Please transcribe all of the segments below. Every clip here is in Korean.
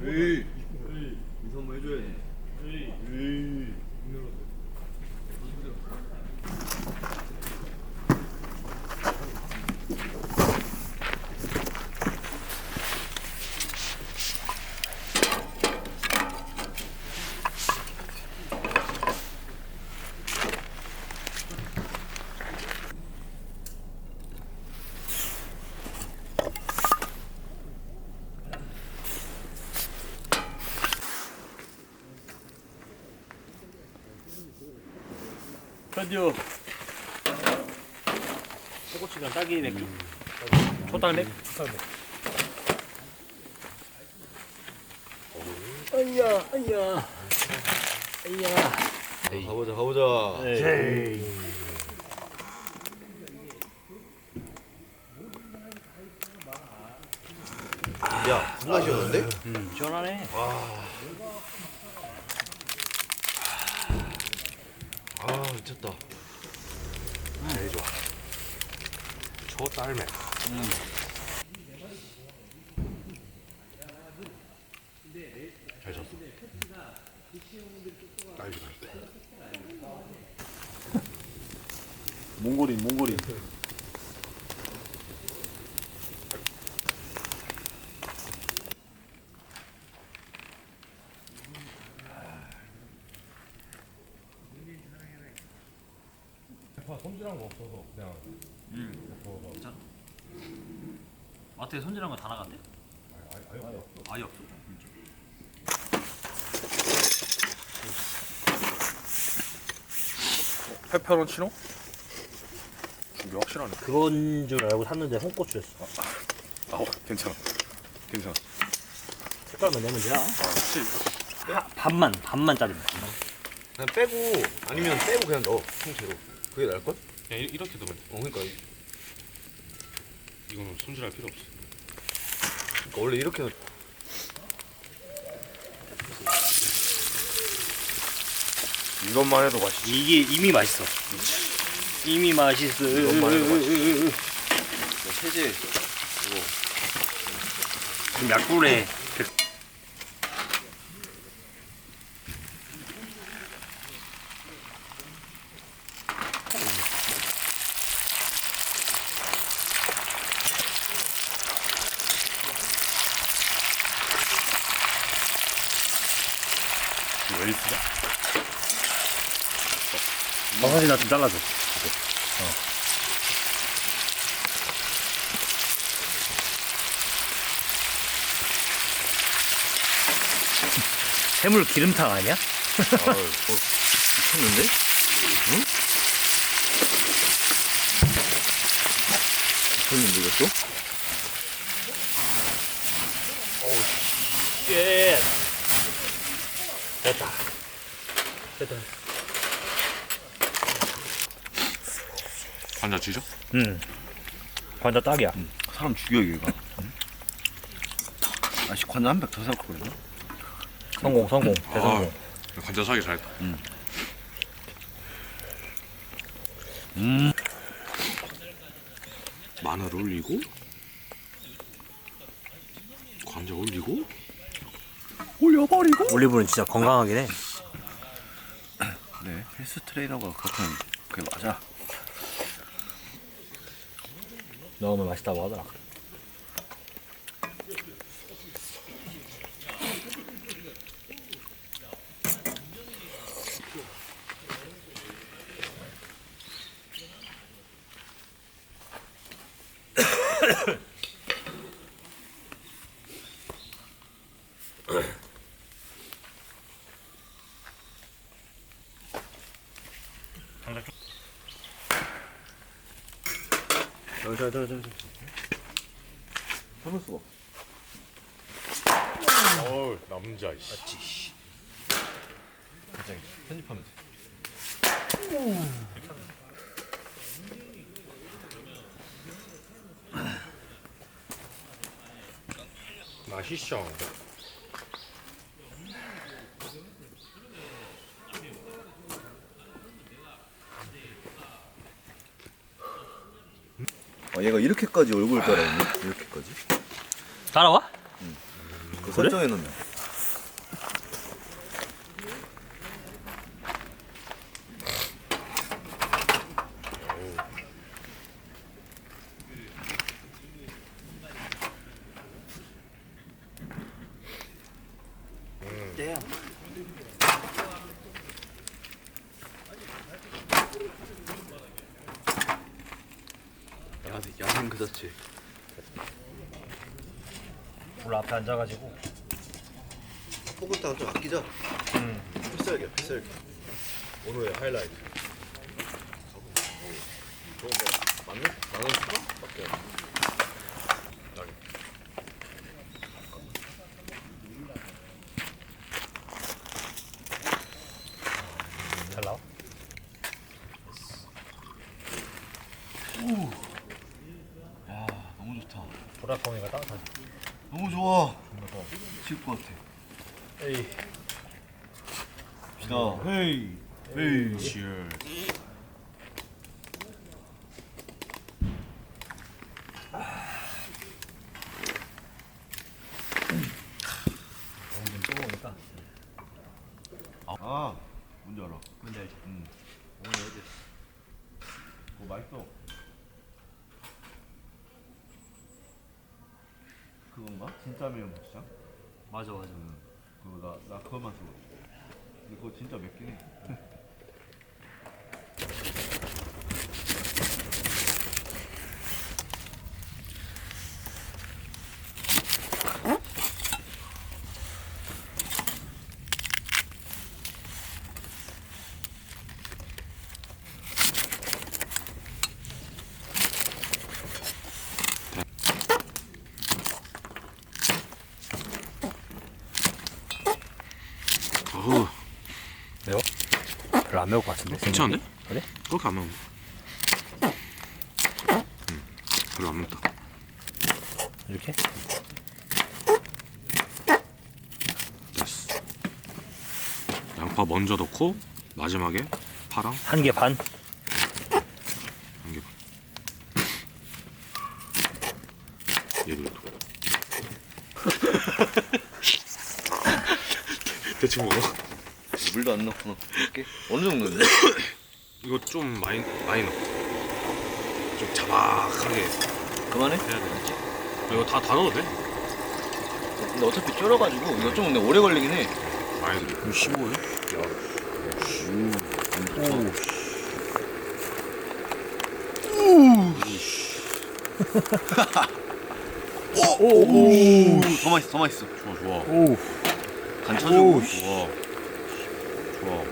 에이. 인사 한번 해줘야지. 에이. 현주 소고치랑 딸기 맥주 초당맥 아이야 아이야 아이야 가보자. 에이. 야, 겁나 시원한데? 시원하네. 미쳤다. 제일 좋아. 초딸매. 잘 쳤어. 딸기 맛있다. 몽골인. 손질한 거 없어서 그냥 괜찮아. 마트에 손질한 거 다 나갔대? 아예 없어. 아예 없어. 페페론치노? 준비 확실하네. 그건 줄 알고 샀는데 홍고추였어. 아우 괜찮아. 괜찮아. 색깔만 내면 돼요. 혹시 반만 자르면. 그냥 빼고 아니면 빼고 그냥 넣어. 통째로. 그게 나을 걸? 그냥 이렇게 두면 돼. 그러니까 이거는 손질할 필요 없어. 원래 이렇게 넣. 이것만 해도 맛있지. 이게 이미 맛있어. 이미 맛있어. 이것만 해도 세제 지금 약불에 왜 있어? 버섯이 나 좀 잘라줘. 해물 기름탕 아니야? 미쳤는데? 응? 미쳤는데 이것도? 예. 됐다. 관자 주죠? 응. 관자 딱이야. 사람 죽여 얘가. 아씨 관자 한 백 더 사올 거거든. 성공. 대성공. 관자 사기 잘했다. 마늘 올리고 관자 올리고 올려버리고. 올리브는 진짜 건강하긴 해. 네, 헬스 트레이너가 그렇게 하면 그게 맞아. 넣으면 맛있다고 하더라. 저. 해볼 수가. 어우 남자 씨. 갑자기 편집하면 돼. 맛있어. 얘가 이렇게까지 얼굴 따라오네? 이렇게까지? 따라와? 설정해 놓으면. 야생 그 자체. 불 앞에 앉아가지고 포근탕 좀 아끼자. 필살기야 필살기. 오늘의 하이라이트. 저거 뭐 맞네? 만원 추가? 밖에 안 돼. 잘 나와? 너무 좋다. 보라콩이가 따뜻하지. 너무 좋아. 질 것 같아. 에이. 자, 헤이, 헤이. 치얼. 너무 좀 뜨거우니까. 아, 뭔지 알아. 뭔지 알지? 오늘 어디? 그거 맛있어. 그건가? 진짜 매운 고추장? 맞아 맞아. 그거 나 그거만 쓰고. 근데 그거 진짜 맵긴 해. 어우, 매워? 별로 안 매울 것 같은데. 괜찮은데? 그래? 그렇게 안 매운데? 별로 안 맵다. 이렇게? 됐어. 양파 먼저 넣고 마지막에 파랑 한 개 반. 한 개. 얘도 넣고. 대충 먹어. 물도 안 넣고 이렇게 어느 정도인데? 이거 좀 많이 넣어. 좀 자박하게 그만해? 해야 되겠지? 이거 다 넣어도 돼. 근데 어차피 쫄아가지고 이거 좀 근데 오래 걸리긴 해. 많이 넣어. 그럼 15에? 오, 더 맛있어, 더 맛있어. 좋아 좋아. 오. 간 쳐주고. 좋아. 좋아.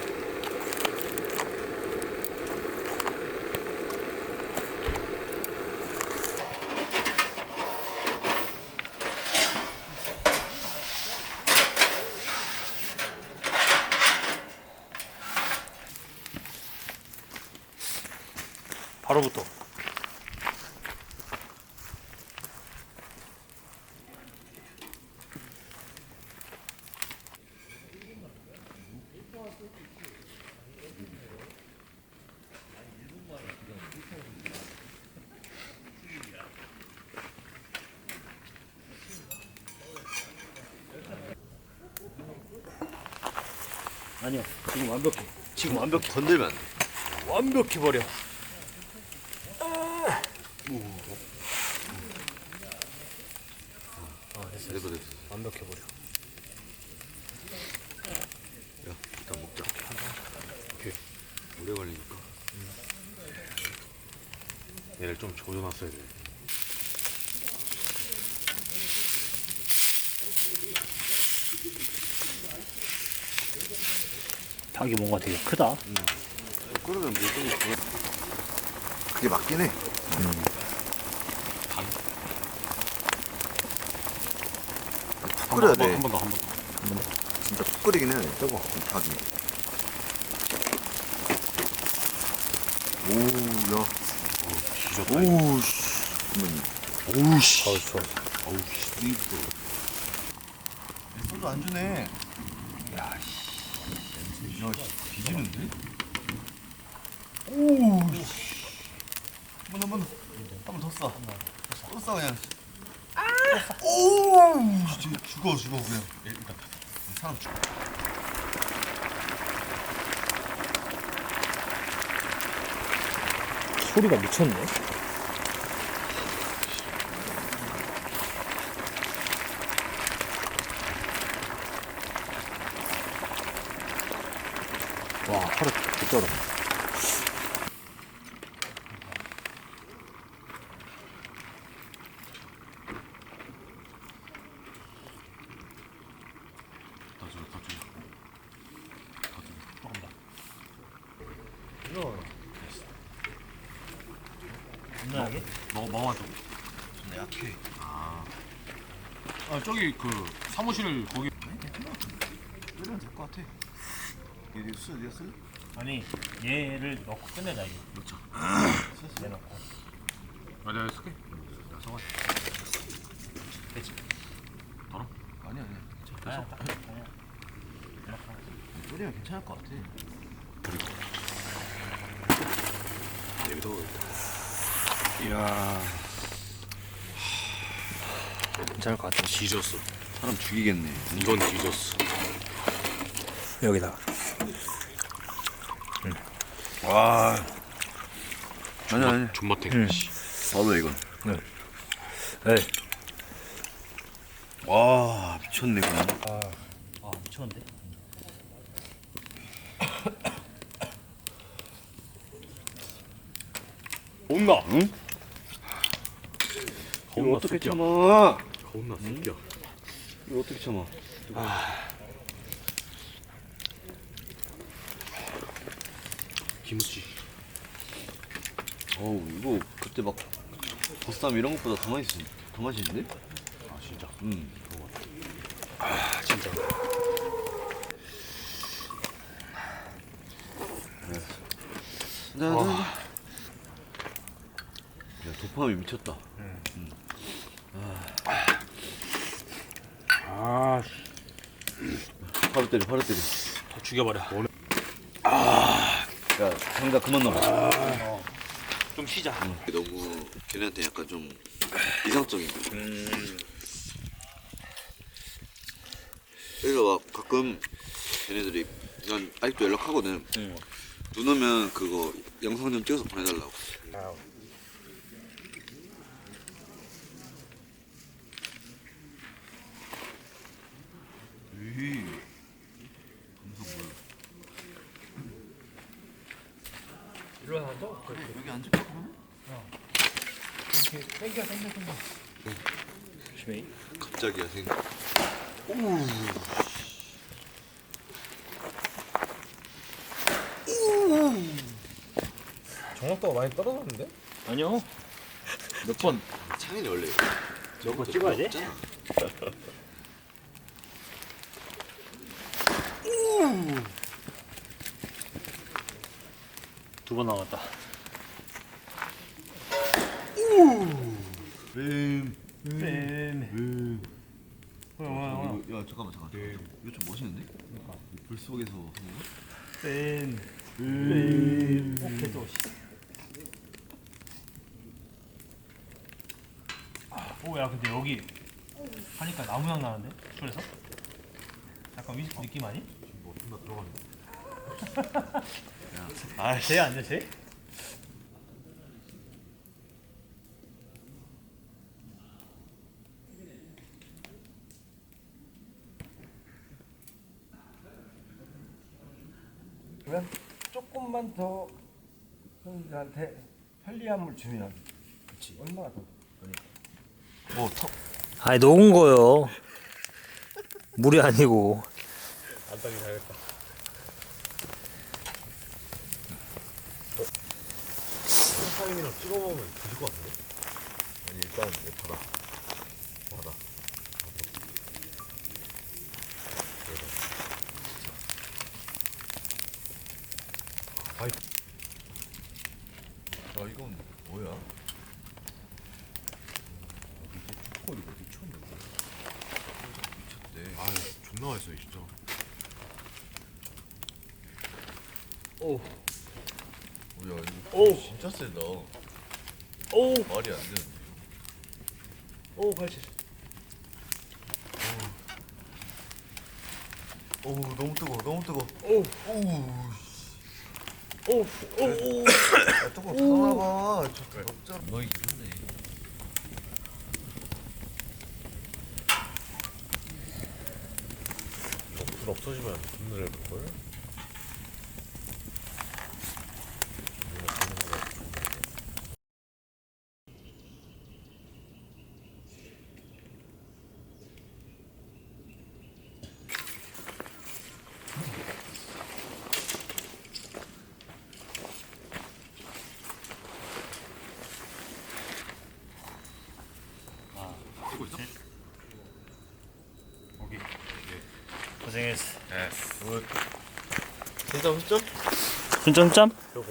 바로부터. 아니요. 지금 완벽해. 지금 완벽해. 건들면 안 돼. 완벽해 버려. 됐어. 됐어, 됐어. 완벽해 버려. 야, 일단 먹자. 오케이. 오래 걸리니까. 얘를 좀 조져놨어야 돼. 닭이 뭔가 되게 크다. 끓으면 물좀 더. 그게 맞긴 해. 푹 끓여야 돼. 한 번 더. 진짜 푹 끓이긴 해야 돼. 뜨거. 닭이. 오, 야. 뒤졌다. 오우, 씨. 잠깐만요. 오우, 씨. 좋아. 어우, 씨. 이거. 소주 안 주네. 야, 씨. 야, 씨. 뒤지는데? 오우, 씨. 한 번 더 쏴. 또 쏴, 그냥. 오 진짜 죽어 그냥. 일단 사람 죽어. 소리가 미쳤네. 와, 하루 개쩔어. 겁나게? 먹어봐 좀. 나 약해. 아 저기 그 사무실 거기. 때리면 될 것 같아. 얘 쓸? 네가 쓸래? 아니, 얘를 넣고 끝내자, 이거. 그렇죠. 내놓고. 아 내가 쓸게. 성아. 됐지? 더러? 아니야. 아니야, 딱 아니야. 때리면 괜찮을 것 같아. 여기다. 이야, 괜찮을 것 같아. 뒤졌어. 사람 죽이겠네. 이건 뒤졌어. 여기다가. 와. 아니. 존맛탱. 봐봐 이건. 에이. 와, 미쳤네 그냥. 아, 미쳤는데? 혼나. 응? 이거 어떻게 참아? 혼나 새끼야. 이거 어떻게 참아? 김치. 어우 이거 그때 막 보쌈 이런 것보다 더 맛있는데? 아 진짜. 아, 진짜. 야 도파민 미쳤다. 아 바로 때려. 더 죽여버려. 야 장갑 그만 넣어. 좀 쉬자. 너무 걔네한테 약간 좀 이상적인 거. 그래서 막 가끔 걔네들이 난 아직도 연락하거든. 눈 오면 그거 영상 좀 찍어서 보내달라고. 일로 하나 더? 여기 앉을까 그러면? 이렇게 땡겨. 조심히. 갑자기야 생각. 정확도가 많이 떨어졌는데? 아니요. 몇 번. 창현이 원래 몇번 찍어야 돼? 없잖아. 두 번 남았다. 뱀. 와. 이거, 야 잠깐만. 이거 좀 멋있는데? 그러니까 불 속에서 하는 거? 개도 씨. 오야 근데 여기 하니까 나무향 나는데 술에서? 약간 위스키 느낌 아니? 뭐 혼나 들어갔네. 아 쟤 아니야 쟤? 그러면 조금만 더 형들한테 편리함을 주면 그치 얼마나 더 뭐 턱. 아니 녹은 거요. 물이 아니고. 안 따기 잘했다. 사장님이랑 찍어 먹으면 드실 것 같은데? 아니 일단 받아. 야 이건 뭐야? 이거 미쳤네. 미쳤대. 아 존나 맛있어 진짜. 오. 뭐야 이거 오. 진짜 세다. 오. 말이 안 되는데. 오 갈치. 어우 너무 뜨거 너무 뜨거 뚜껑 닫아봐 저 녹자 너 이기는데. 이거 불 없어지면 분노를 해볼걸? 뜨고 있어? 오케이. 고생했어. 진짜 진짜? 순점점?